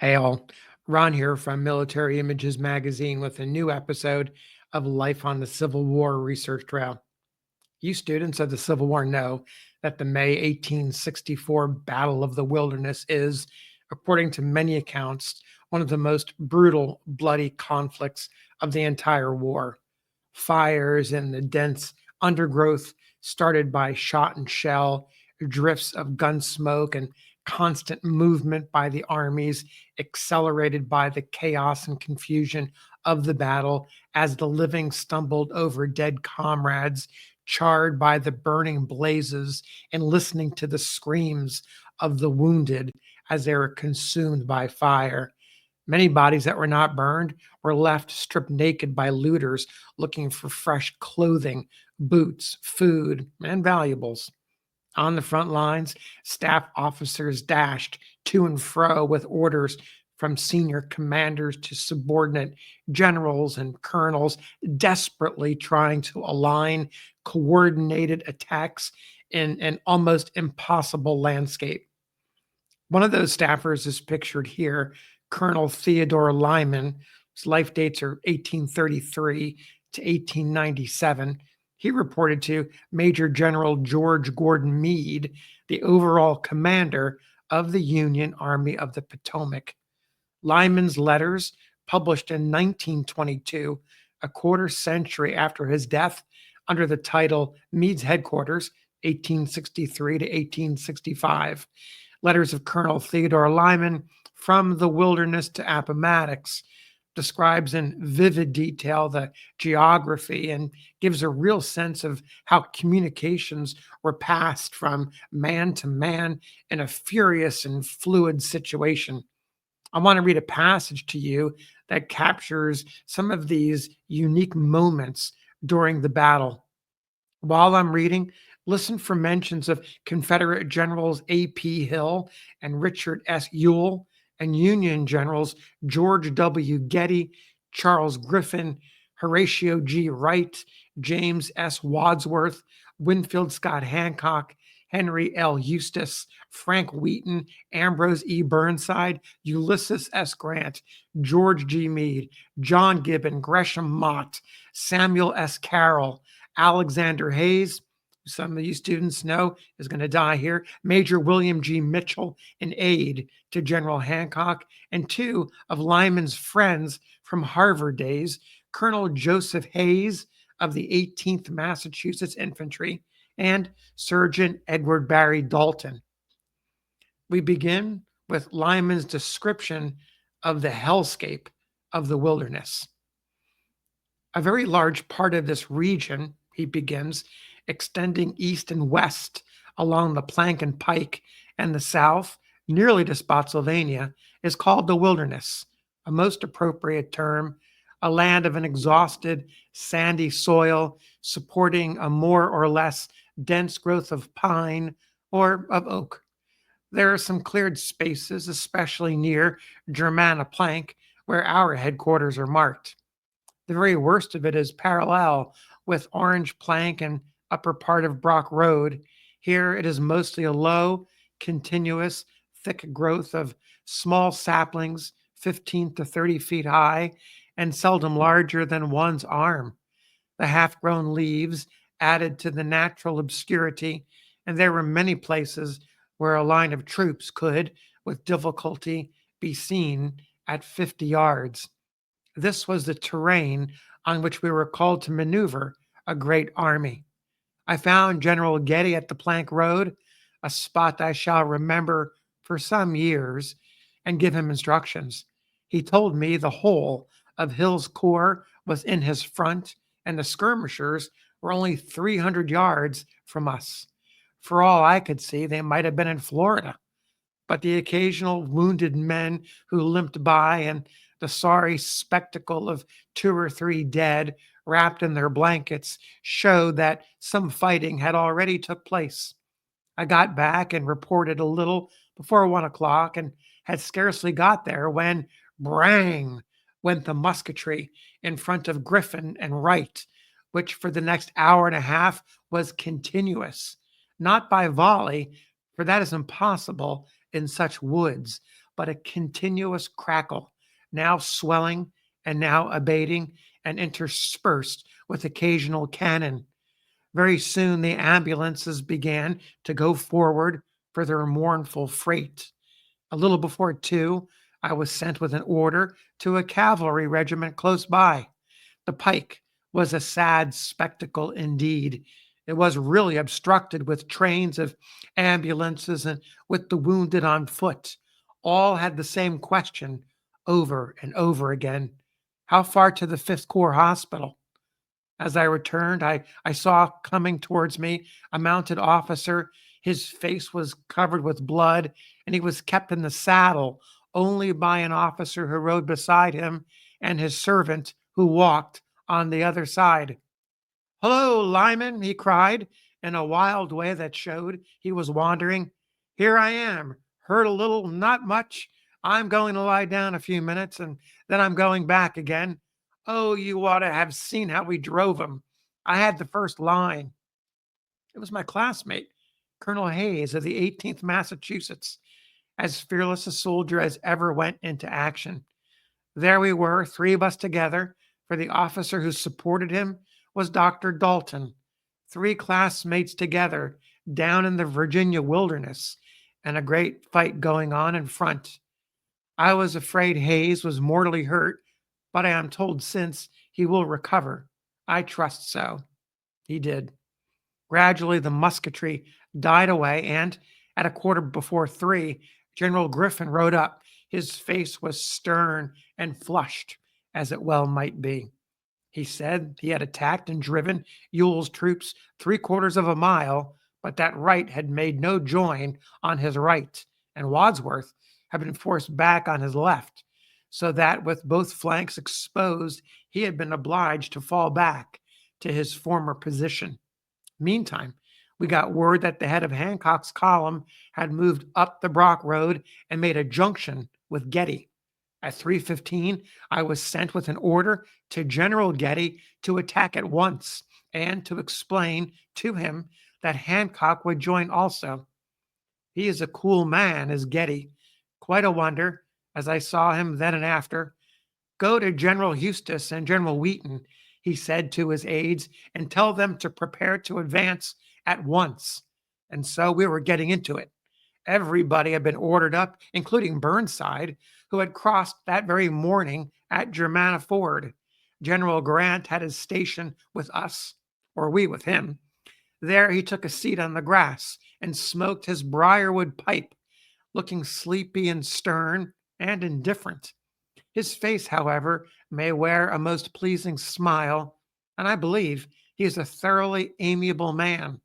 Hey all, Ron here from Military Images Magazine with a new episode of Life on the Civil War Research Trail. You students of the Civil War know that the May 1864 Battle of the Wilderness is, according to many accounts, one of the most brutal, bloody conflicts of the entire war. Fires in the dense undergrowth started by shot and shell, drifts of gun smoke, and constant movement by the armies, accelerated by the chaos and confusion of the battle as the living stumbled over dead comrades, charred by the burning blazes, and listening to the screams of the wounded as they were consumed by fire. Many bodies that were not burned were left stripped naked by looters looking for fresh clothing, boots, food, and valuables. On the front lines, staff officers dashed to and fro with orders from senior commanders to subordinate generals and colonels, desperately trying to align coordinated attacks in an almost impossible landscape. One of those staffers is pictured here, Colonel Theodore Lyman. His life dates are 1833 to 1897. He reported to Major General George Gordon Meade, the overall commander of the Union Army of the Potomac. Lyman's letters, published in 1922, a quarter century after his death, under the title Meade's Headquarters, 1863 to 1865. Letters of Colonel Theodore Lyman from the Wilderness to Appomattox describes in vivid detail the geography and gives a real sense of how communications were passed from man to man in a furious and fluid situation. I want to read a passage to you that captures some of these unique moments during the battle. While I'm reading, listen for mentions of Confederate Generals A.P. Hill and Richard S. Ewell, and Union Generals George W. Getty, Charles Griffin, Horatio G. Wright, James S. Wadsworth, Winfield Scott Hancock, Henry L. Eustis, Frank Wheaton, Ambrose E. Burnside, Ulysses S. Grant, George G. Meade, John Gibbon, Gresham Mott, Samuel S. Carroll, Alexander Hayes, some of you students know is going to die here, Major William G. Mitchell, an aide to General Hancock, and two of Lyman's friends from Harvard days, Colonel Joseph Hayes of the 18th Massachusetts Infantry and Surgeon Edward Barry Dalton. We begin with Lyman's description of the hellscape of the wilderness. A very large part of this region, he begins, extending east and west along the Plank and Pike and the south, nearly to Spotsylvania, is called the wilderness, a most appropriate term, a land of an exhausted, sandy soil supporting a more or less dense growth of pine or of oak. There are some cleared spaces, especially near Germanna-Plank, where our headquarters are marked. The very worst of it is parallel with Orange Plank and upper part of Brock Road. Here it is mostly a low, continuous, thick growth of small saplings, 15 to 30 feet high, and seldom larger than one's arm. The half-grown leaves added to the natural obscurity, and there were many places where a line of troops could, with difficulty, be seen at 50 yards. This was the terrain on which we were called to maneuver a great army. I found General Getty at the Plank Road, a spot I shall remember for some years, and give him instructions. He told me the whole of Hill's corps was in his front, and the skirmishers were only 300 yards from us. For all I could see, they might have been in Florida. But the occasional wounded men who limped by and the sorry spectacle of 2 or 3 dead wrapped in their blankets showed that some fighting had already took place. I got back and reported a little before 1 o'clock and had scarcely got there when wrang went the musketry in front of Griffin and Wright, which for the next hour and a half was continuous, not by volley, for that is impossible in such woods, but a continuous crackle, now swelling and now abating and interspersed with occasional cannon. Very soon the ambulances began to go forward for their mournful freight. A little before 2, I was sent with an order to a cavalry regiment close by. The pike was a sad spectacle indeed. It was really obstructed with trains of ambulances and with the wounded on foot. All had the same question over and over again: how far to the Fifth Corps Hospital? As I returned, I saw coming towards me a mounted officer. His face was covered with blood, and he was kept in the saddle only by an officer who rode beside him and his servant who walked on the other side. "Hello, Lyman," he cried in a wild way that showed he was wandering. "Here I am. Hurt a little, not much. I'm going to lie down a few minutes and then I'm going back again. Oh, you ought to have seen how we drove 'em. I had the first line." It was my classmate, Colonel Hayes of the 18th Massachusetts, as fearless a soldier as ever went into action. There we were, 3 of us together, for the officer who supported him was Dr. Dalton. 3 classmates together down in the Virginia wilderness, and a great fight going on in front. I was afraid Hayes was mortally hurt, but I am told since he will recover. I trust so. He did. Gradually, the musketry died away, and at a quarter before 3, General Griffin rode up. His face was stern and flushed, as it well might be. He said he had attacked and driven Ewell's troops 3/4 of a mile, but that Wright had made no join on his right, and Wadsworth had been forced back on his left, so that with both flanks exposed, he had been obliged to fall back to his former position. Meantime, we got word that the head of Hancock's column had moved up the Brock Road and made a junction with Getty. At 3:15, I was sent with an order to General Getty to attack at once and to explain to him that Hancock would join also. He is a cool man, is Getty. Quite a wonder, as I saw him then and after. "Go to General Eustis and General Wheaton," he said to his aides, "and tell them to prepare to advance at once." And so we were getting into it. Everybody had been ordered up, including Burnside, who had crossed that very morning at Germanna Ford. General Grant had his station with us, or we with him. There he took a seat on the grass and smoked his briarwood pipe, looking sleepy and stern and indifferent. His face, however, may wear a most pleasing smile, and I believe he is a thoroughly amiable man.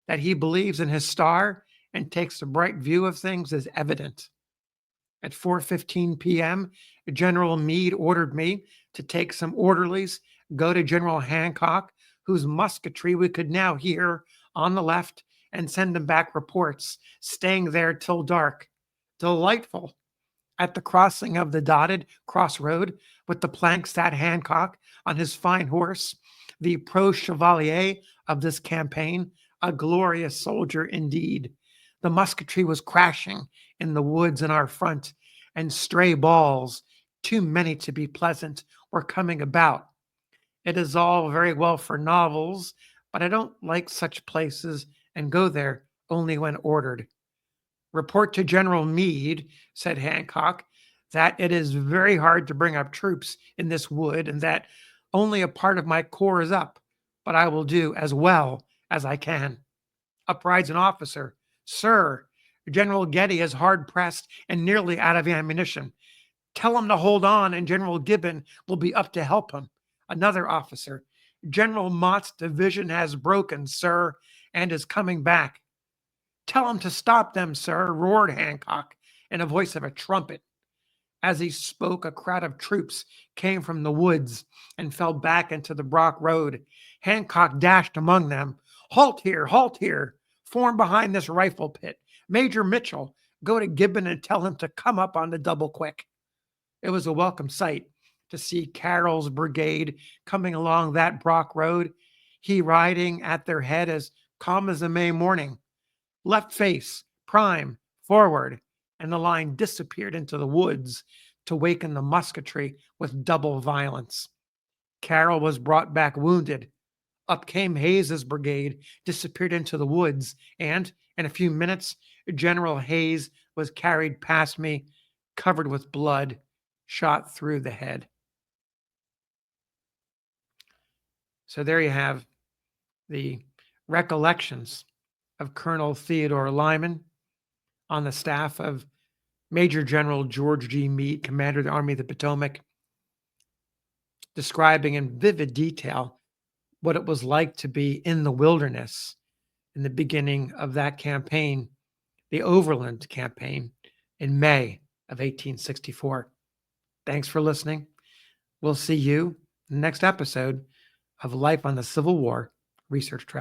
That he believes in his star and takes a bright view of things is evident. At 4:15 p.m., General Meade ordered me to take some orderlies, go to General Hancock, whose musketry we could now hear on the left, and send him back reports, staying there till dark. Delightful. At the crossing of the dotted crossroad, with the plank sat Hancock on his fine horse, the pro chevalier of this campaign, a glorious soldier indeed. The musketry was crashing in the woods in our front, and stray balls, too many to be pleasant, were coming about. It is all very well for novels, but I don't like such places and go there only when ordered. "Report to General Meade," said Hancock, "that it is very hard to bring up troops in this wood and that only a part of my corps is up, but I will do as well as I can." Up rides an officer. "Sir, General Getty is hard pressed and nearly out of ammunition. Tell him to hold on and General Gibbon will be up to help him." Another officer. "General Mott's division has broken, sir, and is coming back." "Tell him to stop them, sir," roared Hancock in a voice of a trumpet. As he spoke, a crowd of troops came from the woods and fell back into the Brock Road. Hancock dashed among them. "Halt here! Halt here! Form behind this rifle pit. Major Mitchell, go to Gibbon and tell him to come up on the double quick." It was a welcome sight to see Carroll's brigade coming along that Brock Road, he riding at their head as calm as a May morning. "Left face, prime, forward," and the line disappeared into the woods to waken the musketry with double violence. Carroll was brought back wounded. Up came Hayes's brigade, disappeared into the woods, and in a few minutes, General Hayes was carried past me, covered with blood, shot through the head. So there you have the recollections of Colonel Theodore Lyman on the staff of Major General George G. Meade, Commander of the Army of the Potomac, describing in vivid detail what it was like to be in the wilderness in the beginning of that campaign, the Overland Campaign, in May of 1864. Thanks for listening. We'll see you in the next episode of Life on the Civil War Research Trail.